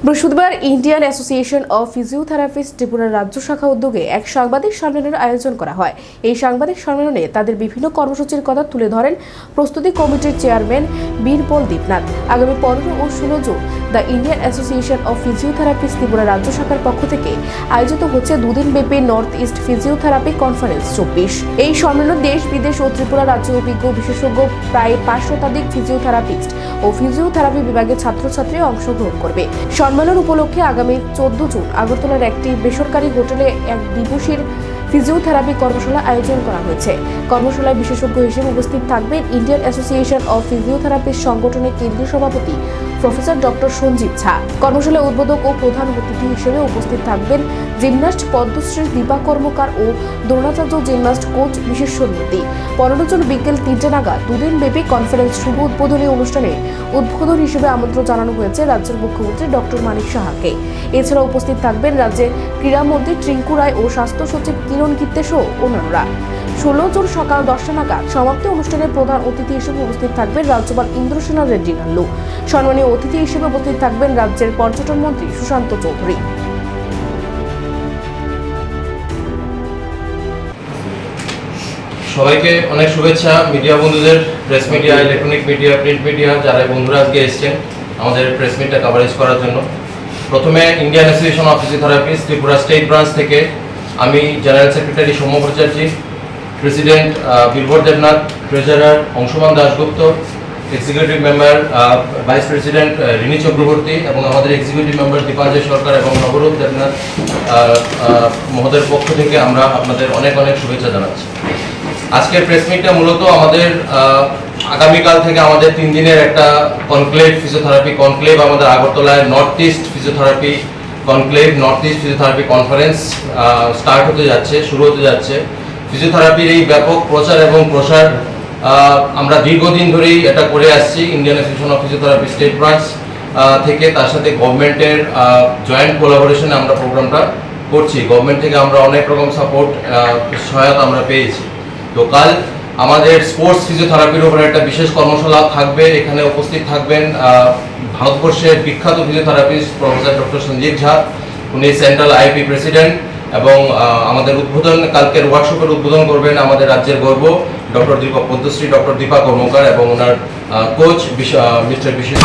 বৃহস্পতিবার Indian association of physiotherapist ত্রিপুরার রাজ্য শাখা উদ্যোগে এক সাংবাদিক সম্মেলনের আয়োজন করা হয়। এই সাংবাদিক সম্মেলনে তাদের বিভিন্ন কর্মসূচির কথা তুলে ধরেন প্রস্তুতি কমিটির চেয়ারম্যান বীরবল দীপনাথ। আগামী 15 ও 16 June the Indian association of physiotherapist Tripura রাজ্য শাখার পক্ষ থেকে আয়োজিত হচ্ছে দুদিনব্যাপী নর্থ ইস্ট ফিজিওথেরাপি কনফারেন্স 24। এই সম্মেলন দেশ বিদেশ ও ত্রিপুরা রাজ্যের অভিজ্ঞ বিশেষজ্ঞ প্রায় 5 শতাধিক ফিজিওথেরাপিস্ট ও ফিজিওথেরাপি বিভাগের ছাত্রছাত্রী অংশগ্রহণ করবে। সম্মেলন উপলক্ষে আগামী 14 জুন আগরতলার একটি বেসরকারি হোটেলে এক দিবসের ফিজিওথেরাপি কর্মশালা আয়োজন করা হয়েছে। কর্মশালায় বিশেষজ্ঞ হিসেবে উপস্থিত থাকবেন ইন্ডিয়ান অ্যাসোসিয়েশন অফ ফিজিওথেরাপিস্ট সংগঠনের কেন্দ্রীয় সভাপতি প্রফেসর ডক্টর সঞ্জীব ঝা। কর্মশালায় উদ্বোধক ও প্রধান অতিথি হিসেবে উপস্থিত থাকবেন জিমন্যাস্ট পদ্মশ্রী দীপা কর্মকার ও দ্রোণাচার্য জিমন্যাস্ট কোচ বিশেশ্বর নদী। 15 জন বিকেল 3টে নাগাদ দুদিনব্যাপী কনফারেন্স শুভ উদ্বোধনী অনুষ্ঠানে উদ্বোধন হিসেবে আমন্ত্রণ জানানো হয়েছে রাজ্যের মুখ্যমন্ত্রী ডক্টর মানিক সাহাকে। এছাড়া উপস্থিত থাকবেন রাজ্যের ক্রীড়ামন্ত্রী ট্রিঙ্কু রায় ও স্বাস্থ্য সচিব কিরণ গীতে সহ অন্যান্যরা। 16 জুন সকাল 10টা নাগাদ সমাপ্তি অনুষ্ঠানে প্রধান অতিথি হিসেবে উপস্থিত থাকবেন রাজ্যপাল ইন্দ্রসেনা রেড্ডি নাল্লু। সম্মানীয় অতিথি হিসেবে উপস্থিত থাকবেন রাজ্যের পর্যটন মন্ত্রী সুশান্ত চৌধুরী। সবাইকে অনেক শুভেচ্ছা। মিডিয়া বন্ধুদের, press media, electronic media, print media, যারা বন্ধুরা আজকে এসেছেন আমাদের প্রেস মিটটা কভারেজ করার জন্য। প্রথমে Indian association of physiotherapist Tripura state branch থেকে আমি general secretary Soumya Bhattacharya, president Birbal Debnath, treasurer Anshuman Dasgupta, executive member vice president Rini Chakraborty এবং আমাদের এক্সিকিউটিভ মেম্বার দীপাঞ্জয় সরকার এবং নবরূপ দেবনাথ মহোদয়ের পক্ষ থেকে আমরা আপনাদের অনেক অনেক শুভেচ্ছা জানাচ্ছি। আজকের প্রেস মিটটা মূলত আমাদের আগামীকাল থেকে আমাদের 3 দিনের একটা কনক্লেভ, ফিজিওথেরাপি কনক্লেভ আমাদের আগরতলায় north east physiotherapy conclave, north east physiotherapy conference start হতে যাচ্ছে, শুরু হতে যাচ্ছে। ফিজিওথেরাপির এই ব্যাপক প্রচার এবং প্রসার আমরা দীর্ঘদিন ধরেই এটা করে আসছি Indian association of physiotherapy state branch থেকে। তার সাথে গভর্নমেন্টের জয়েন্ট কোলাবোরেশনে আমরা প্রোগ্রামটা করছি। গভর্নমেন্ট থেকে আমরা অনেক রকম সাপোর্ট, সহায়তা আমরা পেয়েছি। তো কাল আমাদের স্পোর্টস ফিজিওথেরাপির উপরে একটা বিশেষ কর্মশালা থাকবে। এখানে উপস্থিত থাকবেন ভারতবর্ষের বিখ্যাত ফিজিওথেরাপিস্ট প্রফেসর ডক্টর সঞ্জীব ঝা, উনি সেন্ট্রাল আইপি প্রেসিডেন্ট, এবং আমাদের কালকের ওয়ার্কশপের উদ্বোধন করবেন আমাদের রাজ্যের গর্ব পদ্মশ্রী ডক্টর দীপা কর্মকার এবং ওনার কোচ মিস্টার বিশেষ।